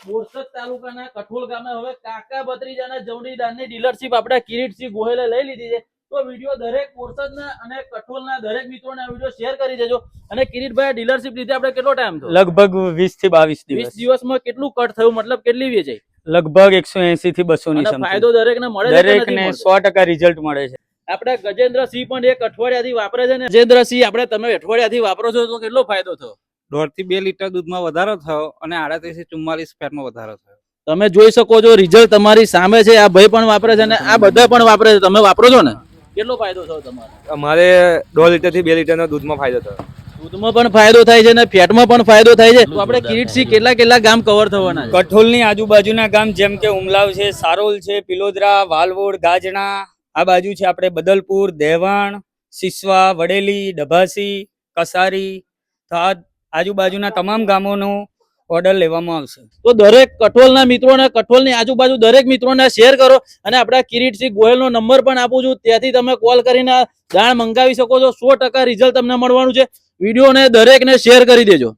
બોરસદ તાલુકાના કઠોલ ગામે હવે કાકા ભત્રીજાના જવની દાનની ડીલરશીપ આપણે કિરીટસિંહ ગોહિલે લઈ લીધી છે. તો વિડીયો દરેક બોરસદના અને કઠોલના દરેક મિત્રોને આ વિડીયો શેર કરી દેજો. અને કિરીટભાઈ ડીલરશીપ લીધી આપણે કેટલો ટાઈમ થયો? લગભગ 20 થી 22 દિવસ. 20 દિવસમાં કેટલું કટ થયું, મતલબ કેટલી વેચાઈ? લગભગ 180 થી 200 ની અને ફાયદો દરેકને મળે છે? દરેકને 100% રિઝલ્ટ મળે છે. આપણે ગજેન્દ્રસિંહ પણ એક અઠવાડિયાથી વાપરે છે ને. ગજેન્દ્રસિંહ, આપણે તમે અઠવાડિયાથી વાપરો છો તો કેટલો ફાયદો થયો? 1.5 થી 2 લીટર દૂધમાં વધારો થયો અને 38 થી 44 ફેટમાં વધારો થયો. તમે જોઈ શકો છો, રિઝલ્ટ તમારી સામે છે. આ ભાઈ પણ વાપરે છે અને આ બધા પણ વાપરે છે. તમે વાપરો છો ને? કેટલો ફાયદો થયો તમારે? અમારે 1.5 લીટર થી 2 લીટરનો દૂધમાં ફાયદો થયો. દૂધમાં પણ ફાયદો થાય છે અને ફેટમાં પણ ફાયદો થાય છે. તો આપણે કિરીટસિંહ કેટલા ગામ કવર થવાના છે? કઠોલની આજુબાજુના ગામ જેમ કે ઉમલાવ છે, સારોલ છે, પિલોદરા, વાલવોડ, ગાજણા, આ બાજુ છે આપણે બદલપુર, દેવાણ, સિસવા, વડેલી, ડભાસી, કસારી, થાદ, આજુબાજુના તમામ ગામોનો ઓર્ડર લેવામાં આવશે. તો દરેક કઠોલના મિત્રોને, કઠોલની આજુબાજુ દરેક મિત્રોને શેર કરો. અને આપણા કિરીટસિંહ ગોહિલનો નંબર પણ આપું છું, ત્યાંથી તમે કોલ કરીને દાણ મંગાવી શકો છો. 100% રિઝલ્ટ તમને મળવાનું છે. વિડીયોને દરેકને શેર કરી દેજો.